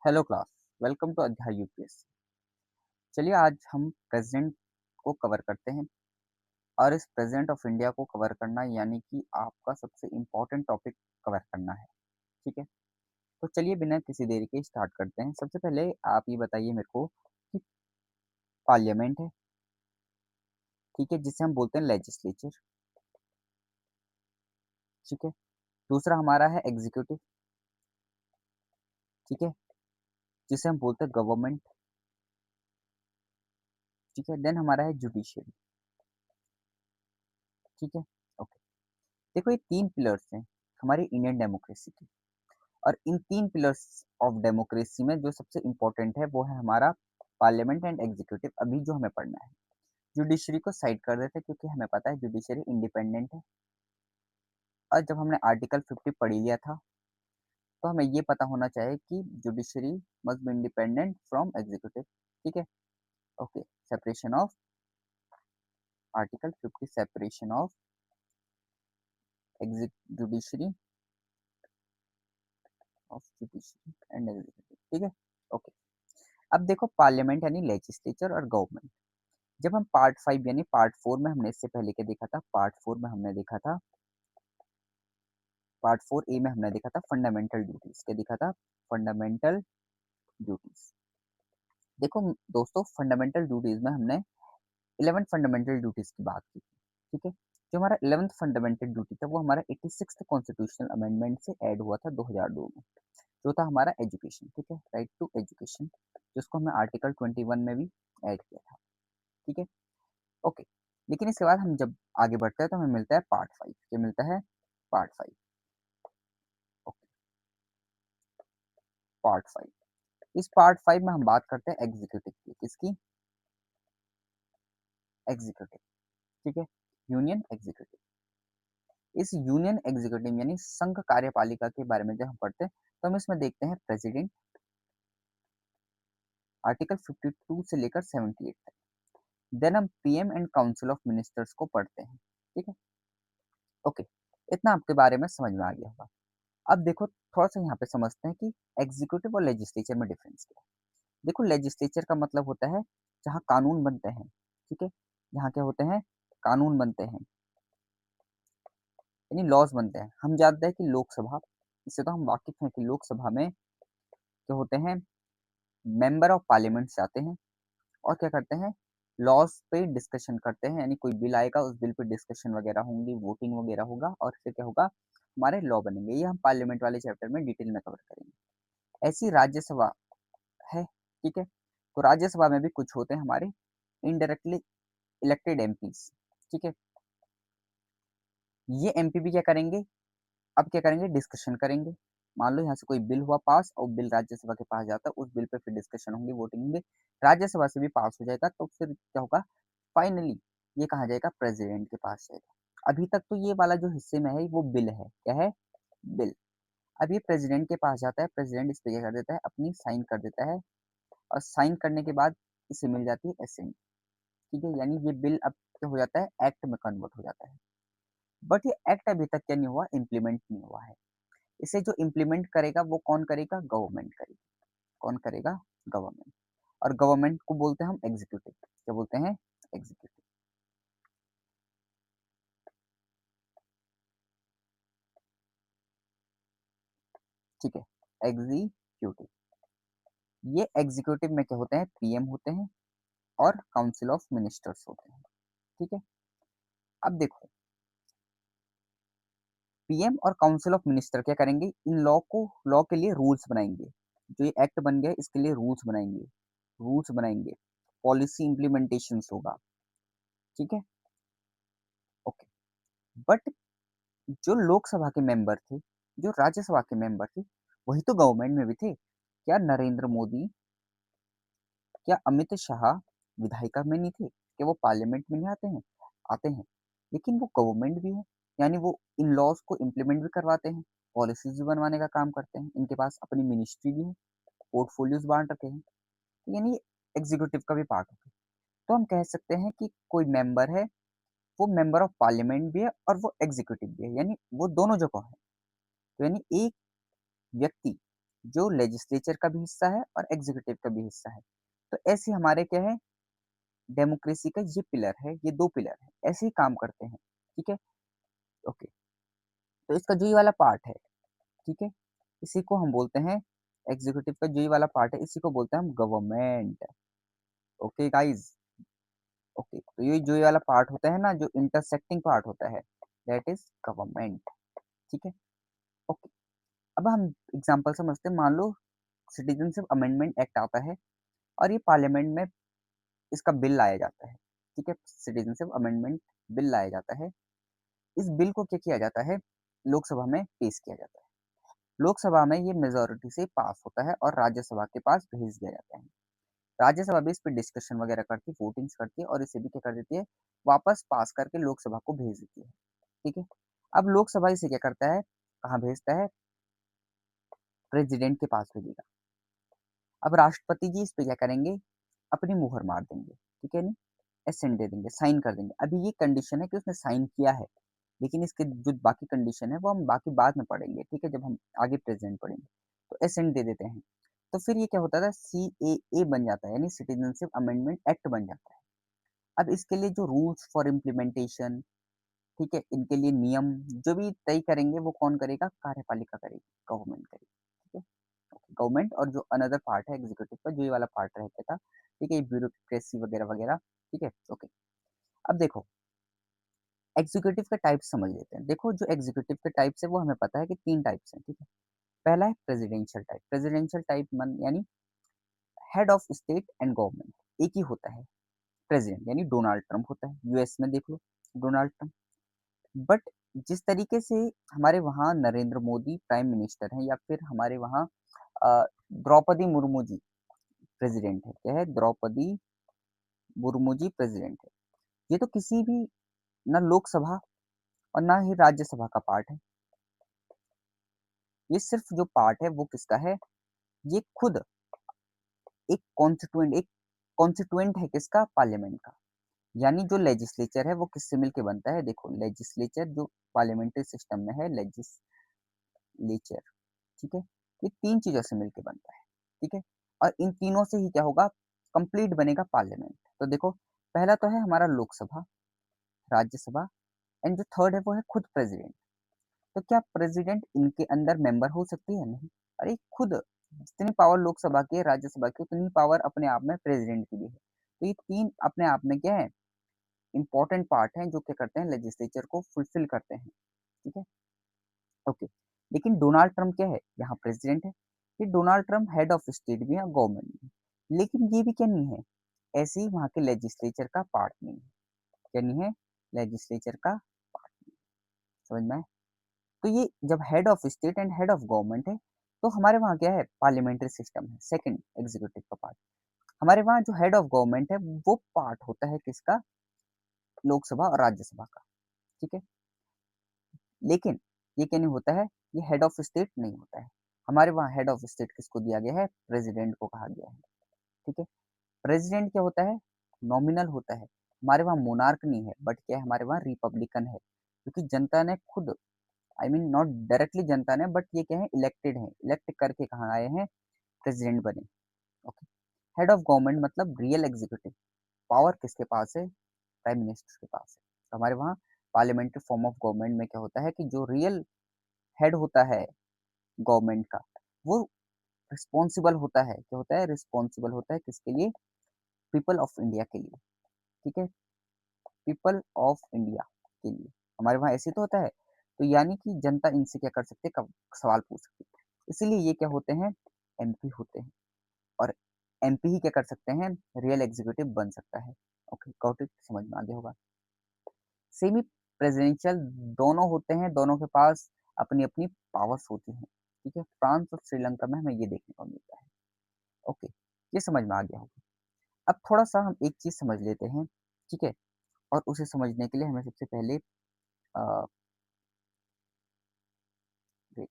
Hello class. Welcome to अध्याय UPSC. चलिए आज हम प्रेसिडेंट को कवर करते हैं और इस प्रेसिडेंट ऑफ इंडिया को कवर करना यानी कि आपका सबसे इम्पोर्टेंट टॉपिक कवर करना है। ठीक है, तो चलिए बिना किसी देरी के स्टार्ट करते हैं। सबसे पहले आप ये बताइए मेरे को कि पार्लियामेंट है, ठीक है, जिसे हम बोलते हैं लेजिस्लेचर। ठीक है, दूसरा हमारा है एग्जीक्यूटिव, ठीक है, जिसे हम बोलते हैं गवर्नमेंट। ठीक है, देन हमारा है जुडिशियरी। ठीक है, ओके। देखो ये तीन पिलर्स हैं हमारी इंडियन डेमोक्रेसी के, और इन तीन पिलर्स ऑफ डेमोक्रेसी में जो सबसे इम्पोर्टेंट है वो है हमारा पार्लियामेंट एंड एग्जीक्यूटिव। अभी जो हमें पढ़ना है, जुडिशरी को साइड कर देते हैं क्योंकि हमें पता है जुडिशरी इंडिपेंडेंट है। और जब हमने आर्टिकल 50 पढ़ लिया था तो हमें ये पता होना चाहिए कि judiciary must be independent from executive. ठीक है, okay. Separation of article 50, separation of judiciary of judiciary and executive. ठीक है, ओके। अब देखो पार्लियामेंट यानी लेजिस्लेचर और गवर्नमेंट। जब हम पार्ट 5 यानी पार्ट 4 में हमने इससे पहले क्या देखा था, पार्ट 4 में हमने देखा था, पार्ट 4 ए में हमने देखा था फंडामेंटल ड्यूटीज। क्या देखा था? Fundamental duties. देखो दोस्तों, फंडामेंटल ड्यूटीज में हमने 11 फंडामेंटल ड्यूटीज की बात की थी। ठीक है, जो हमारा 11th फंडामेंटल ड्यूटी था वो हमारा 86th कॉन्स्टिट्यूशनल अमेंडमेंट से ऐड हुआ था 2002 में, जो था हमारा एजुकेशन। ठीक है, राइट टू एजुकेशन, जिसको हमने आर्टिकल 21 में भी ऐड किया था। ठीक है, ओके। लेकिन इसके बाद हम जब आगे बढ़ते हैं तो हमें मिलता है पार्ट 5। क्या मिलता है? पार्ट 5। Okay, part 5। इस पार्ट 5 में हम बात करते हैं एग्जीक्यूटिव की। किसकी? एग्जीक्यूटिव। ठीक है, यूनियन एग्जीक्यूटिव। इस यूनियन एग्जीक्यूटिव यानी संघ कार्यपालिका के बारे में जब हम पढ़ते हैं तो हम इसमें देखते हैं प्रेसिडेंट, आर्टिकल 52 से लेकर 78 तक। देन हम PM and council of ministers को पढ़ते हैं। ठीक है, ओके। इतना आपके बारे में समझ में आ गया होगा। अब देखो थोड़ा सा यहाँ पे समझते हैं कि एग्जीक्यूटिव और लेजिस्लेचर में डिफरेंस क्या है। देखो लेजिस्लेचर का मतलब होता है जहाँ कानून बनते हैं। ठीक है, जहाँ क्या होते हैं? कानून बनते हैं, यानी लॉज बनते हैं। हम जानते हैं कि लोकसभा, इससे तो हम वाकिफ हैं कि लोकसभा में क्या होते हैं? मेंबर ऑफ पार्लियामेंट आते हैं और क्या करते हैं? लॉज पे डिस्कशन करते हैं, यानी कोई बिल आएगा उस बिल पे डिस्कशन वगैरह होंगी, वोटिंग वगैरह होगा और फिर क्या होगा? हमारे लॉ बनेंगे। ये हम पार्लियामेंट वाले चैप्टर में डिटेल में कवर करेंगे। ऐसी राज्यसभा है। ठीक है, तो राज्यसभा में भी कुछ होते हैं हमारे इनडायरेक्टली इलेक्टेड एमपीस। ठीक है, ये एमपी भी क्या करेंगे? अब क्या करेंगे? डिस्कशन करेंगे। मान लो यहाँ से कोई बिल हुआ पास और बिल राज्यसभा के पास जाता है, उस बिल पे फिर डिस्कशन होंगे, वोटिंग होंगे, राज्यसभा से भी पास हो जाएगा तो फिर क्या होगा? फाइनली ये कहा जाएगा प्रेसिडेंट के पास जाएगा। अभी तक तो ये वाला जो हिस्से में है वो बिल है। क्या है? बिल। अब ये प्रेसिडेंट के पास जाता है, प्रेसिडेंट इस पे क्या कर देता है? अपनी साइन कर देता है और साइन करने के बाद इसे मिल जाती है एसेंट। ठीक है, यानी ये बिल अब क्या हो जाता है? एक्ट में कन्वर्ट हो जाता है। बट ये एक्ट अभी तक क्या नहीं हुआ? इम्प्लीमेंट नहीं हुआ है। इसे जो इम्प्लीमेंट करेगा वो कौन करेगा? गवर्नमेंट करेगी। कौन करेगा? गवर्नमेंट। और गवर्नमेंट को बोलते हैं हम एग्जीक्यूटिव। क्या बोलते हैं? एग्जीक्यूटिव। ठीक है, एग्जीक्यूटिव। ये एग्जीक्यूटिव में क्या होते हैं? पीएम होते हैं और काउंसिल ऑफ मिनिस्टर्स होते हैं। ठीक है, अब देखो पीएम और काउंसिल ऑफ मिनिस्टर क्या करेंगे? इन लॉ के लिए रूल्स बनाएंगे। जो ये एक्ट बन गया इसके लिए रूल्स बनाएंगे, पॉलिसी इम्प्लीमेंटेशंस होगा। ठीक है, ओके। बट जो लोकसभा के मेंबर थे, जो राज्यसभा के मेंबर थे, वही तो गवर्नमेंट में भी थे। क्या नरेंद्र मोदी, क्या अमित शाह विधायिका में नहीं थे? क्या वो पार्लियामेंट में नहीं आते हैं? आते हैं, लेकिन वो गवर्नमेंट भी है, यानी वो इन लॉज को इम्प्लीमेंट भी करवाते हैं, पॉलिसीज भी बनवाने का काम करते हैं। इनके पास अपनी मिनिस्ट्री भी है, पोर्टफोलियोज बांट रखे हैं, तो यानी एग्जीक्यूटिव का भी पार्ट होता है। तो हम कह सकते हैं कि कोई मेंबर है, वो मेंबर ऑफ पार्लियामेंट भी है और वो एग्जीक्यूटिव भी है, यानी वो दोनों जगह है। तो यानी एक व्यक्ति जो लेजिस्लेचर का भी हिस्सा है और एग्जीक्यूटिव का भी हिस्सा है। तो ऐसे हमारे क्या है, डेमोक्रेसी का ये पिलर है, ये 2 पिलर है, ऐसे ही काम करते हैं, ठीक है? ओके, तो इसका जो ये वाला पार्ट है, ठीक है? इसी को हम बोलते हैं एग्जीक्यूटिव का जो ये वाला पार्ट है, इसी को बोलते हैं हम गवर्नमेंट। ओके गाइज़, ओके, तो ये जो ये वाला पार्ट होता है ना, जो इंटरसेक्टिंग पार्ट होता है, दैट इज़ गवर्नमेंट, ठीक है? ओके, अब हम एग्ज़ाम्पल समझते हैं, मान लो सिटीज़नशिप अमेंडमेंट एक्ट आता है और ये पार्लियामेंट में इसका बिल लाया जाता है, ठीक है? सिटीज़नशिप अमेंडमेंट बिल लाया जाता है। इस बिल को क्या किया जाता है, लोकसभा में पेश किया जाता है। लोकसभा में ये मेजॉरिटी से पास होता है और राज्यसभा के पास भेज दिया जाता है। राज्यसभा भी इस पे डिस्कशन वगैरह करती है, वोटिंग्स करती है और इसे भी क्या कर देती है, वापस पास करके लोकसभा को भेज देती है, ठीक है? अब लोकसभा इसे क्या करता है, कहाँ भेजता है, प्रेज़िडेंट के पास भेजेगा। अब राष्ट्रपति जी इस पे क्या करेंगे, अपनी मुहर मार देंगे, ठीक है नी? एसेंट दे देंगे, साइन कर देंगे। अभी ये कंडीशन है कि उसने साइन किया है, लेकिन इसके जो बाकी कंडीशन है वो हम बाकी बाद में पढ़ेंगे, ठीक है? जब हम आगे प्रेज़ेंट पढ़ेंगे। तो एसेंट दे देते हैं। तो फिर ये क्या होता था, सीएए बन जाता है, यानी सिटीज़नशिप अमेंडमेंट एक्ट बन जाता है। अब इसके लिए जो रूल्स फॉर इम्प्लीमेंटेशन, ठीक है? इनके लिए नियम जो भी तय करेंगे वो कौन करेगा? कार्यपालिका करेगी, गवर्नमेंट करेगी, ठीक है? गवर्नमेंट और जो अनदर पार्ट है एग्जीक्यूटिव का, जो ये वाला पार्ट रहता था, ठीक है? ब्यूरोक्रेसी वगैरह-वगैरह, ठीक है? ओके। अब देखो, एग्जीक्यूटिव के टाइप्स समझ लेते हैं। देखो, जो एग्जीक्यूटिव के टाइप्स है वो हमें पता है कि 3 टाइप्स हैं, ठीक है? पहला है प्रेसिडेंशियल टाइप। प्रेसिडेंशियल टाइप मन यानी head of state and government, एक ही होता है। प्रेसिडेंट यानी डोनाल्ड ट्रंप होता है, यूएस में देख लो, डोनाल्ड ट्रंप। बट जिस तरीके से हमारे वहाँ नरेंद्र मोदी प्राइम मिनिस्टर हैं, या फिर हमारे वहाँ द्रौपदी मुर्मू जी प्रेसिडेंट है, क्या है, द्रौपदी मुर्मू जी प्रेसिडेंट है। ये तो किसी भी, ना लोकसभा और ना ही राज्यसभा का पार्ट है। ये सिर्फ जो पार्ट है वो किसका है, ये खुद एक कॉन्स्टिट्यूएंट है, किसका, पार्लियामेंट का। यानी जो लेजिस्लेचर है वो किससे मिलके बनता है, देखो लेजिस्लेचर जो पार्लियामेंट्री सिस्टम में है, लेजिस्लेचर, ठीक है, ये 3 चीज़ों से मिलके बनता है, ठीक है? और इन तीनों से ही क्या होगा, कंप्लीट बनेगा पार्लियामेंट। तो देखो, पहला तो है हमारा लोकसभा, राज्यसभा एंड जो थर्ड है वो है खुद प्रेसिडेंट। तो क्या प्रेसिडेंट इनके अंदर मेंबर हो सकती है? नहीं। अरे खुद जितनी पावर लोकसभा की है, राज्यसभा की, उतनी पावर अपने आप में प्रेसिडेंट की भी है। तो ये 3 अपने आप में क्या है, इम्पोर्टेंट पार्ट हैं जो क्या करते हैं, लेजिस्लेचर को फुलफिल करते हैं, ठीक है? ओके। लेकिन डोनाल्ड ट्रम्प क्या है, यहाँ प्रेसिडेंट है। ये Donald Trump head of state भी है, गवर्नमेंट भी है। लेकिन ये भी क्या नहीं है, ऐसे ही वहाँ के लेजिस्लेचर का पार्ट नहीं है। क्या नहीं है, लेजिस्लेचर का पार्ट नहीं, समझ में आया? तो ये जब head of state and head of government है, तो हमारे वहाँ क्या है, पार्लियामेंट्री सिस्टम है, सेकंड एग्जीक्यूटिव का पार्ट। हमारे वहाँ जो हेड ऑफ गवर्नमेंट है वो पार्ट होता है किसका, लोकसभा और राज्यसभा का, ठीक है? लेकिन ये क्या नहीं होता है, ये हेड ऑफ स्टेट नहीं होता है। हमारे वहाँ हेड ऑफ स्टेट किसको दिया गया है, प्रेसिडेंट को कहा गया है, ठीक है? प्रेसिडेंट क्या होता है, नॉमिनल होता है। हमारे वहाँ मोनार्क नहीं है, बट क्या है, हमारे वहाँ रिपब्लिकन है, क्योंकि जनता ने खुद, आई मीन नॉट डायरेक्टली जनता ने, बट ये क्या है, इलेक्टेड है, इलेक्ट करके कहाँ आए हैं, प्रेसिडेंट बने। ओके। हेड ऑफ गवर्नमेंट मतलब रियल एग्जीक्यूटिव पावर किसके पास है, प्राइम मिनिस्टर के पास है। तो हमारे वहाँ पार्लियामेंट्री फॉर्म ऑफ गवर्नमेंट में क्या होता है कि जो रियल हेड होता है गवर्नमेंट का, वो रिस्पॉन्सिबल होता है, क्या होता है, रिस्पॉन्सिबल होता है किसके लिए, पीपल ऑफ इंडिया के लिए, ठीक है? पीपल ऑफ इंडिया के लिए। हमारे वहाँ ऐसे तो होता है, तो यानी कि जनता इनसे क्या कर सकती है, सवाल पूछ सकती है। इसीलिए ये क्या होते हैं, एमपी होते हैं, और एमपी ही क्या कर सकते हैं, रियल एग्जीक्यूटिव बन सकता है। ओके, गॉट इट, समझ में आ गया होगा। सेमी प्रेसिडेंशियल दोनों होते हैं, दोनों के पास अपनी अपनी पावर्स होती हैं, ठीक है? फ्रांस और श्रीलंका में हमें ये देखने को मिलता है। ओके, ये समझ में आ गया होगा। अब थोड़ा सा हम एक चीज समझ लेते हैं, ठीक है? और उसे समझने के लिए हमें सबसे पहले वेट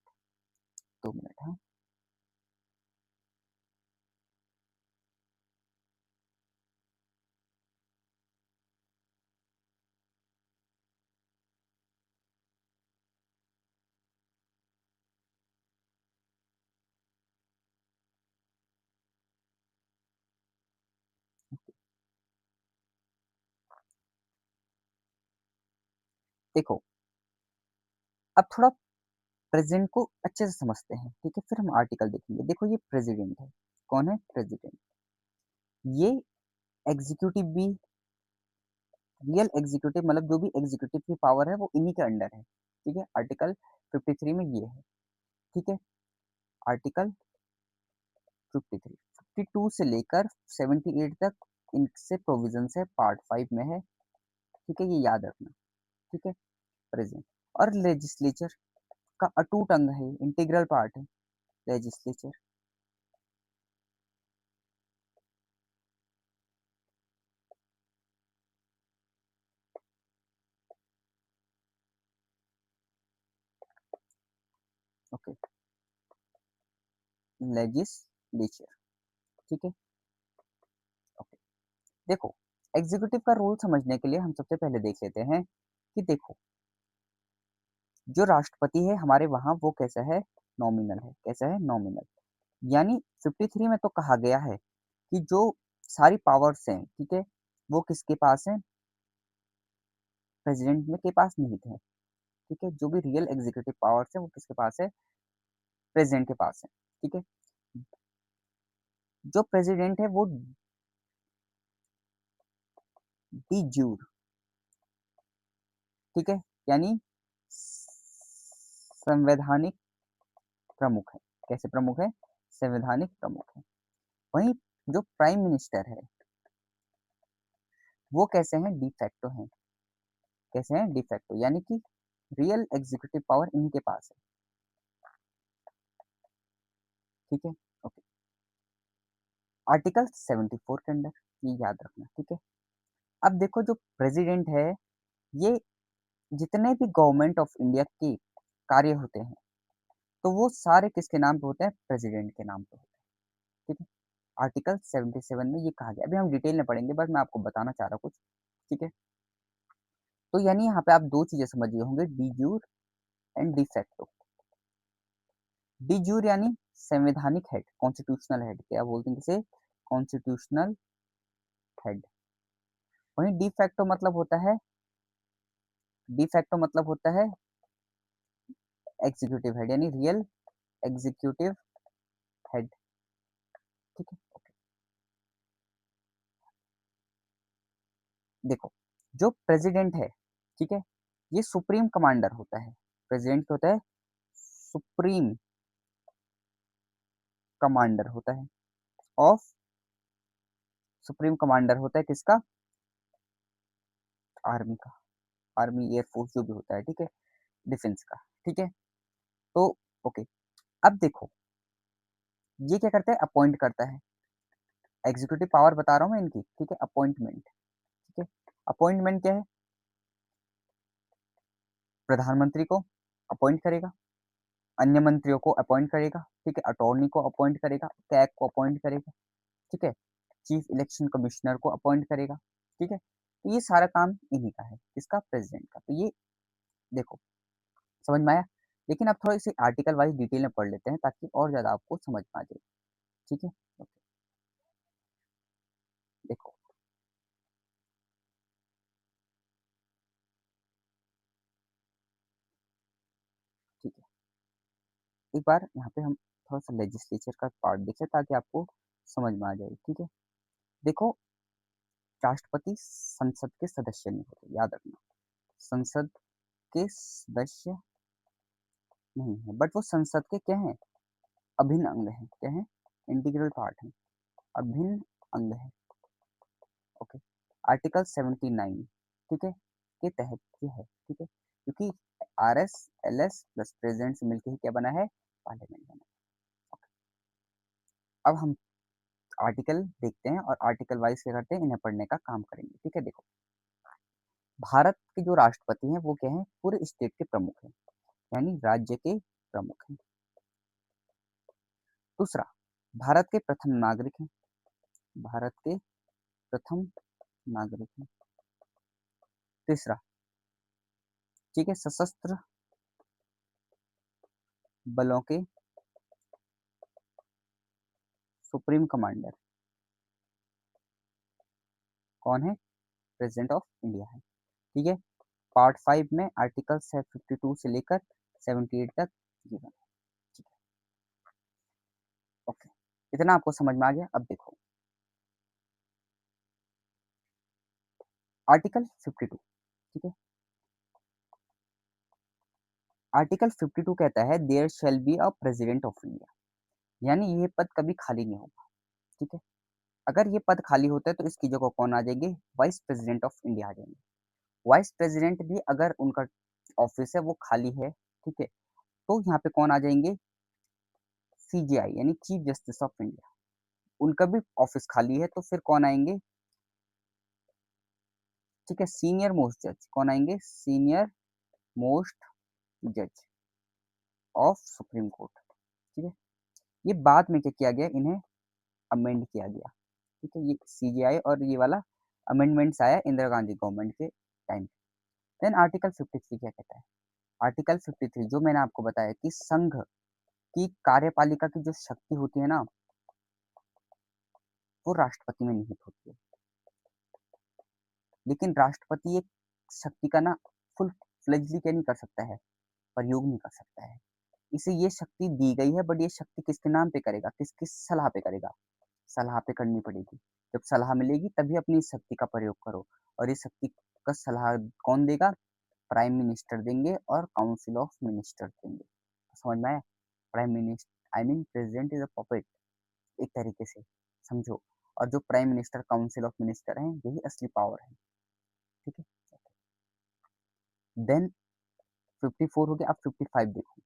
2 मिनट, हाँ। देखो अब थोड़ा प्रेजेंट को अच्छे से समझते हैं, ठीक है, फिर हम आर्टिकल देखेंगे। देखो ये प्रेसिडेंट है। कौन है? प्रेसिडेंट। ये एग्जीक्यूटिव भी, रियल एग्जीक्यूटिव मतलब जो भी एग्जीक्यूटिव की पावर है वो इन्हीं के अंडर है, ठीक है। आर्टिकल 53 में ये है, ठीक है। आर्टिकल 53 52 से लेकर 78 तक इनसे प्रोविजंस है, पार्ट 5 में है, ठीक है, ये याद रखना, ठीक है। प्रेजेंट और लेजिस्लेचर का अटूट अंग है, इंटीग्रल पार्ट है लेजिस्लेचर। ओके, लेजिस्लेचर, ठीक है। ओके, देखो एग्जीक्यूटिव का रोल समझने के लिए हम सबसे पहले देख लेते हैं कि देखो जो राष्ट्रपति है हमारे वहां वो कैसा है? नॉमिनल है। कैसा है? नॉमिनल। यानी 53 में तो कहा गया है कि जो सारी पावर्स हैं, ठीक है, वो किसके पास है? प्रेसिडेंट में के पास नहीं है, ठीक है। जो भी रियल एग्जीक्यूटिव पावर्स है वो किसके पास है? प्रेसिडेंट के पास है, ठीक है। जो प्रेसिडेंट है वो डी जूर, ठीक है, यानी संवैधानिक प्रमुख है। कैसे प्रमुख है? संवैधानिक प्रमुख है। वहीं जो प्राइम मिनिस्टर है वो कैसे हैं? डिफैक्टो हैं। कैसे हैं? डिफैक्टो, यानी कि रियल एग्जीक्यूटिव पावर इनके पास है, ठीक है। ओके, आर्टिकल 74 के अंदर, ये याद रखना, ठीक है। अब देखो जो प्रेसिडेंट है ये जितने भी गवर्नमेंट ऑफ इंडिया के कार्य होते हैं तो वो सारे किसके नाम पे होते हैं? प्रेसिडेंट के नाम पे होते हैं, ठीक है। आर्टिकल 77 में ये कहा गया, अभी हम डिटेल में पढ़ेंगे, बस मैं आपको बताना चाह रहा हूँ कुछ, ठीक है। तो यानी यहाँ पे आप दो चीजें समझ गए होंगे, de jure and de facto. De jure यानी संवैधानिक हेड, कॉन्स्टिट्यूशनल हेड, क्या बोलते हैं इसे? Constitutional head. वहीं डी फैक्टो मतलब होता है, डी फैक्टो मतलब होता है एग्जीक्यूटिव हेड, यानी रियल एग्जीक्यूटिव हेड, ठीक है। देखो जो प्रेसिडेंट है, ठीक है, ये सुप्रीम कमांडर होता है। प्रेसिडेंट क्या होता है? सुप्रीम कमांडर होता है ऑफ, सुप्रीम कमांडर होता है किसका? आर्मी का। आर्मी एयरफोर्स जो भी होता है, ठीक है, डिफेंस का, ठीक है। तो ओके, अब देखो ये क्या करता है? अपॉइंट करता है। एग्जीक्यूटिव पावर बता रहा हूँ मैं इनकी, ठीक है। अपॉइंटमेंट, ठीक है। अपॉइंटमेंट क्या है? प्रधानमंत्री को अपॉइंट करेगा, अन्य मंत्रियों को अपॉइंट करेगा, ठीक है, अटॉर्नी को अपॉइंट करेगा, कैग को अपॉइंट करेगा, ठीक है, चीफ इलेक्शन कमिश्नर को अपॉइंट करेगा, ठीक है। तो ये सारा काम इन्हीं का है, इसका प्रेसिडेंट का। तो ये देखो समझ में आया। लेकिन अब थोड़ा इसे आर्टिकल वाइज डिटेल में पढ़ लेते हैं ताकि और ज्यादा आपको समझ में आ जाए, ठीक है। ओके, देखो ठीक है, एक बार यहाँ पे हम थोड़ा सा लेजिस्लेचर का पार्ट देखें ताकि आपको समझ में आ जाए, ठीक है। देखो राष्ट्रपति संसद के सदस्य नहीं होते, याद रखना। संसद के सदस्य नहीं है, बट वो संसद के क्या है? अभिन्न अंग है। क्या है? इंटीग्रल पार्ट है, अभिन्न अंग है। ओके, आर्टिकल 79, ठीक है, के तहत ये है, ठीक है, क्योंकि R S L S plus president से मिलकर ही क्या बना है? पार्लियामेंट बना। अब हम आर्टिकल देखते हैं और आर्टिकल वाइज क्या करते हैं, इन्हें पढ़ने का काम करेंगे, ठीक है। देखो भारत के जो राष्ट्रपति हैं वो क्या है? पूरे स्टेट के प्रमुख हैं, यानी राज्य के प्रमुख हैं। दूसरा, भारत के प्रथम नागरिक हैं। भारत के प्रथम नागरिक हैं। तीसरा, ठीक है, सशस्त्र बलों के सुप्रीम कमांडर कौन है? प्रेसिडेंट ऑफ इंडिया है, ठीक है। पार्ट 5 में आर्टिकल 52 से लेकर 78 तक गिवन है। ठीक है, ओके, इतना आपको समझ में आ गया। अब देखो आर्टिकल 52। ठीक है, आर्टिकल 52 कहता है there shall be a president of India, यानी ये पद कभी खाली नहीं होगा। ठीक है, अगर ये पद खाली होता है तो इसकी जगह कौन आ जाएंगे? वाइस प्रेसिडेंट ऑफ इंडिया आ जाएंगे। वाइस प्रेसिडेंट भी अगर उनका ऑफिस है वो खाली है, ठीक है, तो यहाँ पे कौन आ जाएंगे? सीजीआई यानी चीफ जस्टिस ऑफ इंडिया, उनका भी ऑफिस खाली है तो फिर कौन आएंगे? ठीक है, सीनियर मोस्ट जज कौन आएंगे? सीनियर मोस्ट जज ऑफ सुप्रीम कोर्ट। ठीक है, ये बाद में क्या किया गया, इन्हें अमेंड किया गया। ठीक है, ये सीजीआई और ये वाला अमेंडमेंट्स आया इंदिरा गांधी गवर्नमेंट के टाइम। देन आर्टिकल 53 क्या कहता है? आर्टिकल 53 जो मैंने आपको बताया कि संघ की कार्यपालिका की जो शक्ति होती है ना, वो राष्ट्रपति में निहित होती है। लेकिन राष्ट्रपति एक शक्ति का ना फुल फ्लेजली क्या नहीं कर सकता है, प्रयोग नहीं कर सकता है। इसे ये शक्ति दी गई है, बट ये शक्ति किसके नाम पे करेगा? किस किस सलाह पे करेगा? सलाह पे करनी पड़ेगी। जब सलाह मिलेगी तभी अपनी इस शक्ति का प्रयोग करो। और इस शक्ति का सलाह कौन देगा? प्राइम मिनिस्टर देंगे और काउंसिल ऑफ मिनिस्टर देंगे। समझ में आया? Prime minister I mean president is a puppet, एक तरीके से समझो। और जो prime minister council of minister हैं यही असली पावर है। ठीक है, देन 54 हो गया। अब 55 देखो,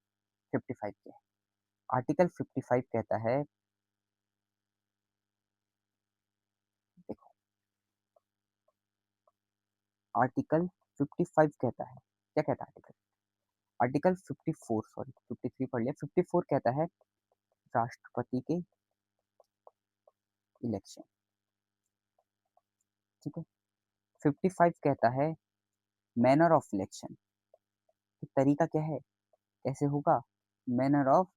55 क्या है? आर्टिकल 55 कहता है, देखो आर्टिकल 55 कहता है, क्या कहता है आर्टिकल? आर्टिकल 54 सॉरी 53 पढ़ लिया। 54 कहता है राष्ट्रपति के इलेक्शन। ठीक है, 55 कहता है मैनर ऑफ इलेक्शन, तरीका क्या है, कैसे होगा? Manner of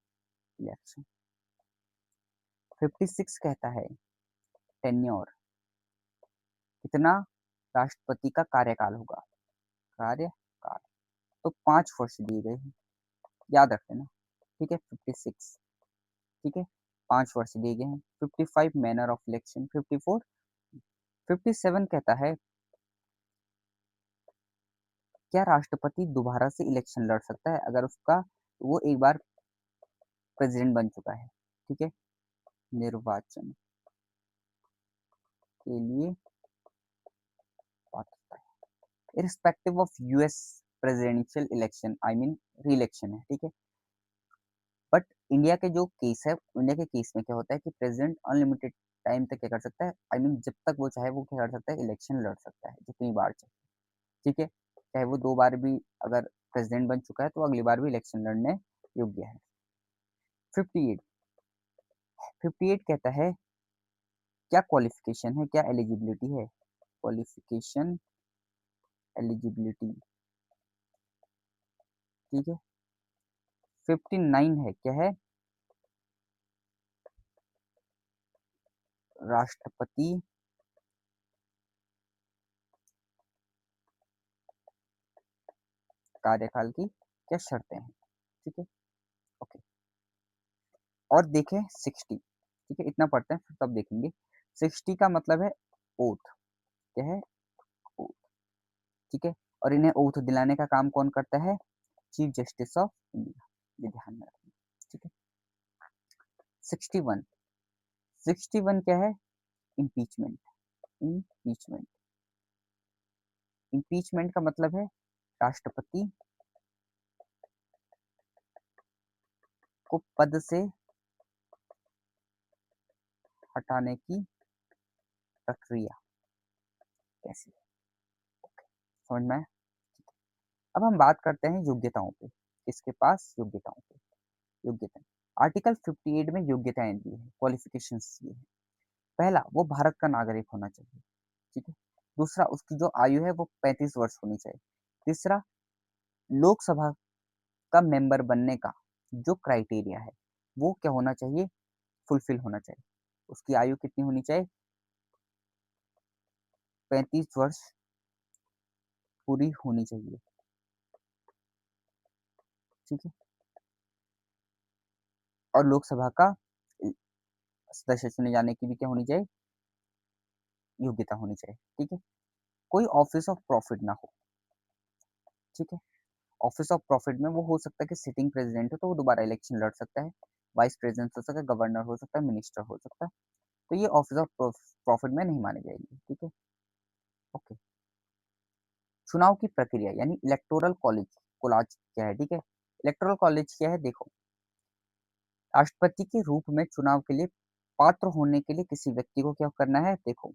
election. 56 कहता है टेन्योर, कितना राष्ट्रपति का कार्यकाल होगा? कार्यकाल तो 5 वर्ष दिए गए हैं, याद रख लेना। ठीक है, 56, ठीक है, 5 वर्ष दिए गए हैं। 55 मैनर ऑफ इलेक्शन। 54 57 कहता है क्या राष्ट्रपति दोबारा से इलेक्शन लड़ सकता है अगर उसका वो एक बार प्रेसिडेंट बन चुका है? ठीक है, निर्वाचन के लिए पात्रता है irrespective of US presidential election I mean री इलेक्शन है। ठीक है, बट इंडिया के जो केस है, इंडिया के केस में क्या होता है कि प्रेसिडेंट अनलिमिटेड टाइम तक क्या कर सकता है, आई मीन जब तक वो चाहे वो क्या कर सकता है, इलेक्शन लड़ सकता है जितनी बार चाहे। ठीक है, चाहे वो 2 बार भी अगर प्रेसिडेंट बन चुका है तो अगली बार भी इलेक्शन लड़ने योग्य है। 58 58 कहता है क्या क्वालिफिकेशन है, क्या एलिजिबिलिटी है? Qualification eligibility. ठीक है, 59 है, क्या है? राष्ट्रपति कार्यकाल की क्या शर्तें हैं? ठीक है, ओके। और देखें 60। ठीक है, इतना पढ़ते हैं फिर तब देखेंगे। 60 का मतलब है ओथ, क्या है? ओथ। ठीक है, और इन्हें ओथ दिलाने का काम कौन करता है? चीफ जस्टिस ऑफ इंडिया, ये ध्यान में रखना। ठीक है, 61। 61 क्या है? इम्पीचमेंट। इम्पीचमेंट, इम्पीचमेंट का मतलब है राष्ट्रपति को पद से हटाने की प्रक्रिया कैसी है? समझ में आया? अब हम बात करते हैं योग्यताओं पे, किसके पास योग्यताओं पे? योग्यता आर्टिकल 58 में योग्यताएं दी है, क्वालिफिकेशंस ये है। पहला, वो भारत का नागरिक होना चाहिए। ठीक है, दूसरा, उसकी जो आयु है वो 35 वर्ष होनी चाहिए। तीसरा, लोकसभा का मेंबर बनने का जो क्राइटेरिया है वो क्या होना चाहिए? फुलफिल होना चाहिए। उसकी आयु कितनी होनी चाहिए? 35 वर्ष पूरी होनी चाहिए, ठीक है? और लोकसभा का सदस्य चुने जाने की भी क्या होनी चाहिए? योग्यता होनी चाहिए, ठीक है? कोई ऑफिस ऑफ प्रॉफिट ना हो, ठीक है? ऑफिस ऑफ प्रॉफिट में वो हो सकता है कि सिटिंग प्रेसिडेंट हो तो वो दोबारा इलेक्शन लड़ सकता है, वाइस प्रेसिडेंट हो सकता है, गवर्नर हो सकता है, मिनिस्टर हो सकता है। तो ये ऑफिस ऑफ प्रॉफिट में नहीं मानी जाएगी, ठीक है? ओके। चुनाव की प्रक्रिया यानी इलेक्टोरल कॉलेज कोलाज क्या है, ठीक है? इलेक्टोरल कॉलेज क्या है? देखो, राष्ट्रपति के रूप में चुनाव के लिए पात्र होने के लिए किसी व्यक्ति को क्या करना है? देखो,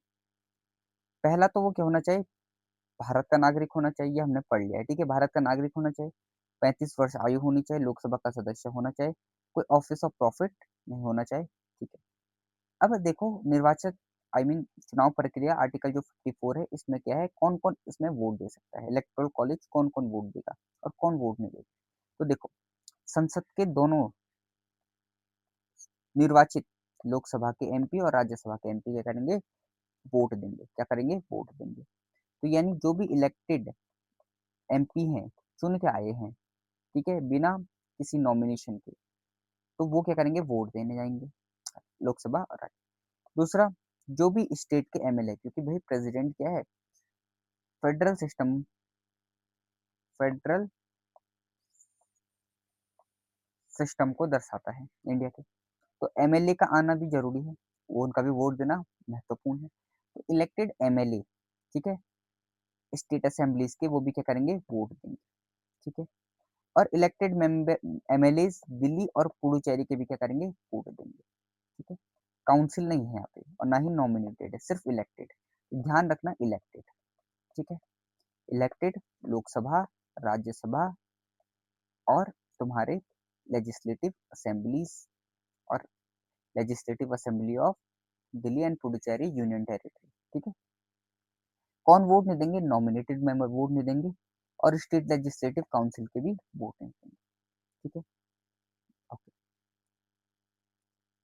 पहला तो वो क्या होना चाहिए? भारत का नागरिक होना चाहिए, हमने पढ़ लिया है, ठीक है? भारत का नागरिक होना चाहिए, 35 वर्ष आयु होनी चाहिए, लोकसभा का सदस्य होना चाहिए, कोई ऑफिस ऑफ प्रॉफिट नहीं होना चाहिए, ठीक है? अब देखो, निर्वाचन चुनाव प्रक्रिया आर्टिकल जो 54 है, इसमें क्या है? कौन-कौन इसमें वोट दे सकता है? इलेक्टोरल कॉलेज कौन-कौन वोट देगा और कौन वोट नहीं देगा? तो देखो, संसद के दोनों निर्वाचित लोकसभा के एमपी और राज्यसभा के एमपी क्या करेंगे? वोट देंगे। क्या करेंगे? वोट देंगे। तो यानी जो भी इलेक्टेड एमपी हैं, चुन के आए हैं, ठीक है? बिना किसी नॉमिनेशन के, तो वो क्या करेंगे? वोट देने जाएँगे, लोकसभा और राज्य। दूसरा, जो भी स्टेट के एमएलए, क्योंकि भई प्रेज़िडेंट क्या है? फेडरल सिस्टम फेडरल सिस्टम को दर्शाता है इंडिया के। तो एमएलए का आना भी ज़रूरी है, वो उनका भी वोट देना महत्वपूर्ण है। तो इलेक्टेड एमएलए, ठीक है? स्टेट असेंबलीज़ के वो भी क्या करेंगे? वोट देंगे, ठीक है? और इलेक्टेड एमएलएज़ दिल्ली और पुडुचेरी के भी क्या करेंगे? वोट देंगे, ठीक है? काउंसिल नहीं है यहाँ पे और ना ही नॉमिनेटेड है, सिर्फ इलेक्टेड। ध्यान रखना, इलेक्टेड, ठीक है? इलेक्टेड लोकसभा, राज्यसभा और तुम्हारे लेजिस्लेटिव असेंबलीज़ और legislative assembly of Delhi and Puducherry union territory, ठीक है? कौन वोट नहीं देंगे? नॉमिनेटेड मेंबर वोट नहीं देंगे और स्टेट लेजिस्लेटिव काउंसिल के भी वोट नहीं देंगे, ठीक है? ओके।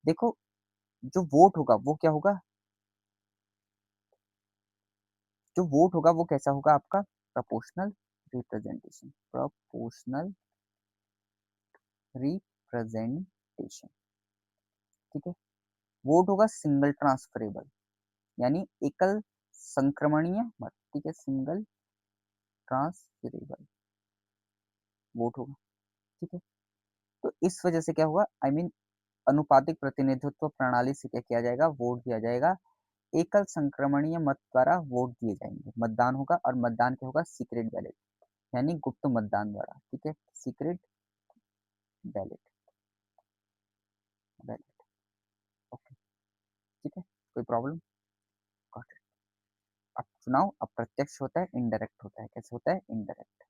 देखो, जो वोट होगा वो क्या होगा? जो वोट होगा वो कैसा होगा आपका? प्रोपोर्शनल रिप्रेजेंटेशन, प्रोपोर्शनल रिप्रेजेंटेशन, ठीक है? वोट होगा सिंगल ट्रांसफरेबल यानी एकल संक्रमणीय मत, ठीक है? सिंगल ट्रांसफरेबल वोट होगा, ठीक है? तो इस वजह से क्या होगा? अनुपातिक प्रतिनिधित्व प्रणाली से क्या किया जाएगा? वोट दिया जाएगा। एकल संक्रमणीय मत द्वारा वोट दिए जाएंगे, मतदान होगा और मतदान क्या होगा? सीक्रेट बैलेट यानी गुप्त मतदान द्वारा, ठीक है? सीक्रेट बैलेट, बैलेट, ओके, ठीक है? कोई प्रॉब्लम? Got it. अब चुनाव अप्रत्यक्ष होता है, इनडायरेक्ट होता है। कैसे होता है? इनडायरेक्ट,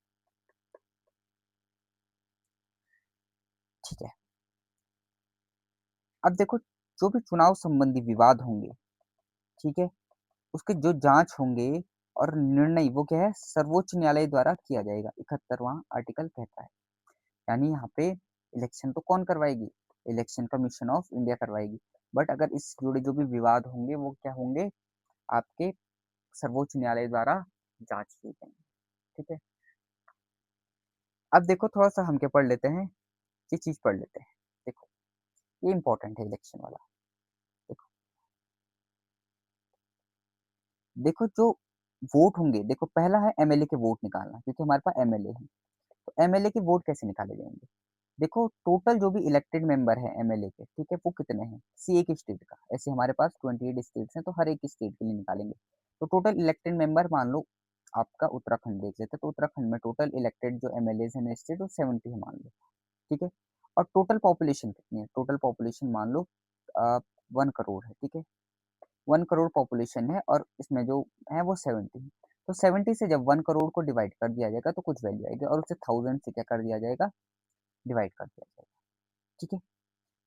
ठीक है? अब देखो, जो भी चुनाव संबंधी विवाद होंगे, ठीक है? उसके जो जांच होंगे और निर्णय वो क्या है? सर्वोच्च न्यायालय द्वारा किया जाएगा, 71वां आर्टिकल कहता है। यानी यहाँ पे इलेक्शन तो कौन करवाएगी? इलेक्शन कमीशन ऑफ इंडिया करवाएगी। बट अगर इस जुड़े जो भी विवाद होंगे वो क्या होंगे? आपके सर्वोच्च न्यायालय द्वारा जांच किए जाएंगे, ठीक है? अब देखो, थोड़ा सा हम क्या पढ़ लेते हैं, ये चीज पढ़ लेते हैं। देखो, ये इंपॉर्टेंट है इलेक्शन वाला। देखो, देखो जो वोट होंगे, देखो पहला है एमएलए के वोट निकालना, क्योंकि हमारे पास एमएलए है। तो एमएलए के वोट कैसे निकाले जाएंगे? देखो, टोटल जो भी इलेक्टेड मेंबर है एमएलए के, ठीक है? वो कितने हैं? किसी एक स्टेट का, ऐसे हमारे पास 28 स्टेट्स हैं, तो हर एक स्टेट के लिए निकालेंगे। तो टोटल इलेक्टेड मेंबर मान लो आपका उत्तराखंड देख लेते हैं, तो उत्तराखंड में टोटल इलेक्टेड जो एमएलएज हैं स्टेट वो 70 है मान लो, ठीक है? और टोटल पॉपुलेशन कितनी है? टोटल पॉपुलेशन मान लो 1 करोड़ है, ठीक है? 1 करोड़ पॉपुलेशन है और इसमें जो है वो 70 है। तो 70 से जब 1 करोड़ को डिवाइड कर दिया जाएगा तो कुछ वैल्यू आएगी और उसे 1000 से क्या कर दिया जाएगा? डिवाइड कर दिया जाएगा, ठीक है?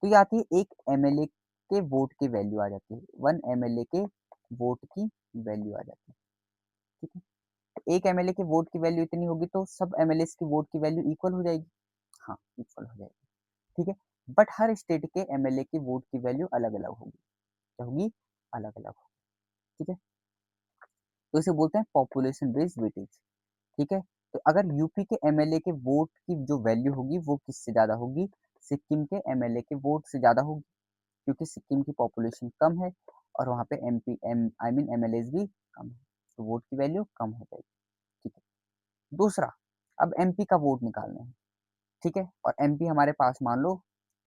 तो ये आती है एक एमएलए के वोट की वैल्यू आ जाती है, 1 एमएलए के वोट की वैल्यू आ जाती है, ठीक है? तो एक एमएलए के वोट की वैल्यू इतनी होगी तो सब एमएलएस की वोट की वैल्यू इक्वल हो जाएगी। हाँ, इक्वल हो जाएगी, ठीक है? बट हर स्टेट के एमएलए की वोट की वैल्यू अलग-अलग होगी, क्या होगी? अलग-अलग होगी, ठीक है? तो इसे बोलते हैं पॉपुलेशन बेस्ड वेटेज, ठीक है? तो अगर यूपी के एमएलए के वोट की जो वैल्यू होगी वो किससे ज़्यादा होगी? सिक्किम के एमएलए के वोट से ज़्यादा होगी, क्योंकि सिक्किम की पॉपुलेशन कम है और वहाँ पे MP M I mean MLAs भी कम है, तो वोट की वैल्यू कम हो जाएगी, ठीक है। दूसरा, अब एमपी का वोट निकालना है, ठीक है? और एमपी हमारे पास मान लो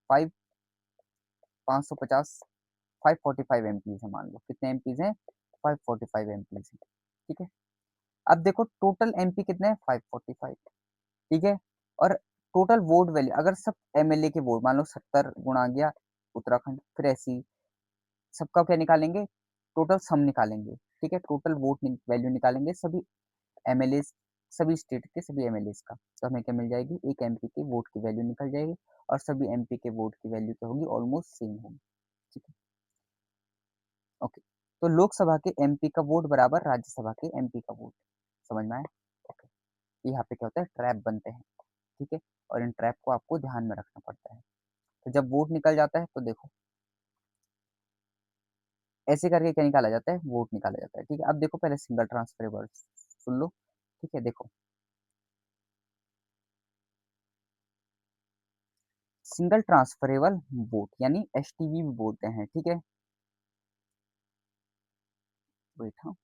5 550 545 एमपीज़ हैं मान लो, कितने एमपीज़ हैं? 545 एमपीज़ हैं, ठीक है? अब देखो टोटल एमपी कितने हैं? 545, ठीक है? और टोटल वोट वैल्यू अगर सब एमएलए के वोट मान लो 70 गुणा गया उत्तराखंड, फिर ऐसे ही सबका क्या निकालेंगे? टोटल सम निकालेंगे, ठीक है? टोटल वोट वैल्यू निकालेंगे सभी एमएलएज़, सभी स्टेट के सभी एमएलएज़ का, तो हमें क्या मिल जाएगी? एक एमपी के वोट की वैल्यू निकल जाएगी और सभी एमपी के वोट की वैल्यू क्या होगी? ऑलमोस्ट सेम होगी, ठीक है? ओके, तो लोकसभा के एमपी का वोट बराबर राज्यसभा के एमपी का वोट, समझ में आया? ओके, यहाँ पे क्या होता है? ट्रैप बनते हैं, ठीक है? और इन ट्रैप को आपको ध्यान में रखना पड़ता है। तो जब वोट निकल जाता है तो देखो, ऐसे करके क्या निकाला जाता है? वोट निकाला जाता है, ठीक है? अब देखो पहले सिंगल ट्रांसफरेबल सुन लो, ठीक है? देखो, सिंगल ट्रांसफरेबल वोट यानी एसटीवी भी बोलते हैं, ठीक है? वेट हाँ,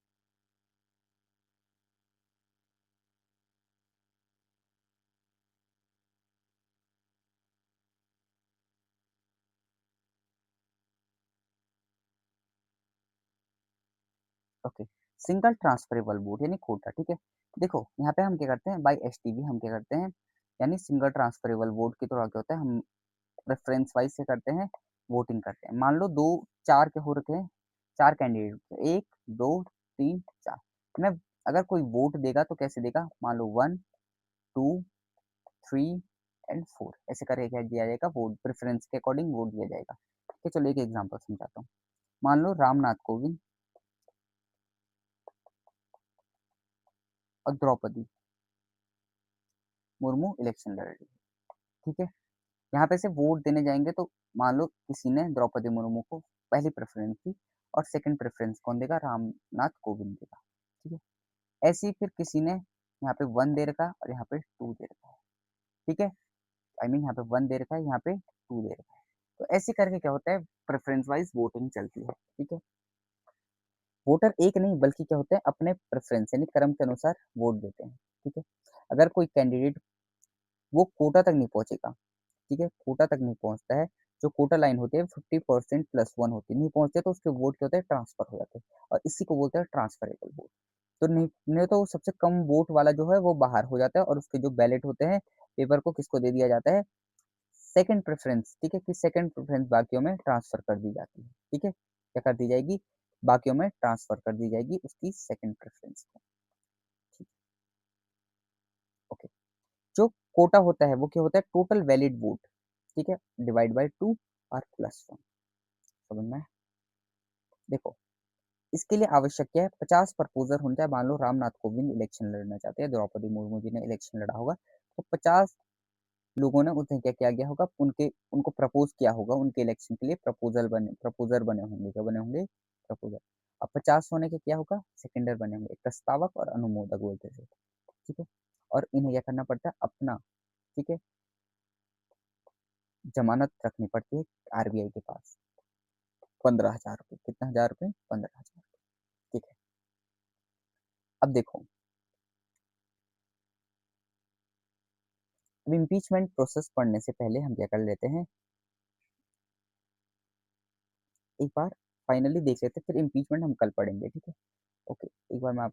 ओके, सिंगल ट्रांसफरेबल वोट यानी कोटा, ठीक है? देखो, यहाँ पे हम क्या करते हैं? बाय एसटीवी हम क्या करते हैं? यानी सिंगल ट्रांसफरेबल वोट की तरह क्या होता है? हम प्रेफ़रेंस वाइज़ से करते हैं, वोटिंग करते हैं। मान लो 2 4 के हो रखे हैं, 4 कैंडिडेट 1, 2, 3, 4 मैं अगर कोई वोट देगा तो कैसे देगा? मान लो 1, 2, 3 एंड 4 ऐसे करके क्या दिया जाएगा? वोट प्रेफ़रेंस के अकॉर्डिंग वोट दिया जाएगा। ठीक है, चलो एक एग्ज़ाम्पल समझाता हूँ। मान लो रामनाथ कोविंद और द्रौपदी मुर्मू इलेक्शन लड़ रही है, ठीक है? यहाँ पे से वोट देने जाएँगे तो मान लो किसी ने द्रौपदी मुर्मू को पहली प्रेफ़रेंस दी और सेकंड प्रेफ़रेंस कौन देगा? रामनाथ कोविंद देगा, ठीक है? ऐसे ही फिर किसी ने यहाँ पे 1 दे रखा और यहाँ पे 2 दे रखा है, ठीक है? आई मीन यहाँ पे 1 दे रखा है, यहाँ पे 2 दे रखा है। तो ऐसे करके क्या होता है? प्रेफ़रेंस वाइज़ वोटिंग चलती है, ठीक है? वोटर एक नहीं बल्कि क्या होते हैं? अपने प्रेफ़रेंस यानी क्रम के अनुसार वोट देते हैं, ठीक है? अगर कोई कैंडिडेट वो कोटा तक नहीं पहुँचेगा, ठीक है? कोटा तक नहीं पहुँचता है, जो कोटा लाइन होती है 50% प्लस 1 होती है, नहीं पहुँचते तो उसके वोट क्या होते हैं? ट्रांसफ़र हो जाते हैं और इसी को बोलते हैं ट्रांसफ़रेबल वोट। तो नहीं तो सबसे कम वोट वाला जो है वो बाहर हो जाता है और उसके जो बैलेट होते हैं, पेपर को किसको दे दिया जाता है? सेकंड प्रेफ़रेंस, ठीक है? कि सेकंड प्रेफ़रेंस बाकियों में ट्रांसफ़र कर दी जाती है, ठीक है? क्या कर दी जाएगी? बाकियों में ट्रांसफ़र कर दी जाएगी उसकी सेकंड प्रेफ़रेंस को, ठीक, ओके। जो कोटा होता है वो क्या होता है? टोटल वैलिड वोट, ठीक है? डिवाइड बाय 2 और प्लस 1 समझ में आया? देखो, इसके लिए आवश्यक क्या है? 50 प्रपोज़र होने चाहिए। मान लो रामनाथ कोविंद इलेक्शन लड़ना चाहते हैं, द्रौपदी मुर्मू जी ने इलेक्शन लड़ा होगा, तो 50 लोगों ने उनसे क्या किया गया होगा? उनको प्रपोज़ किया होगा, उनके इलेक्शन के लिए प्रपोज़र बने होंगे, क्या बने होंगे? प्रपोज़र। अब 50 होने के क्या होगा? सेकेंडर बने होंगे, प्रस्तावक और अनुमोदक बोलते थे, ठीक है? और इन्हें क्या करना पड़ता है? अपना, ठीक है? ज़मानत रखनी पड़ती है आरबीआई के पास, ₹15,000 कितना हज़ार रुपए? 15,000 ठीक है। अब देखो, अब इम्पीचमेंट प्रोसेस पढ़ने से पहले हम क्या कर लेते हैं, एक बार फाइनली देख लेते हैं, फिर इम्पीचमेंट हम कल पढ़ेंगे, ठीक है? ओके, एक बार मैं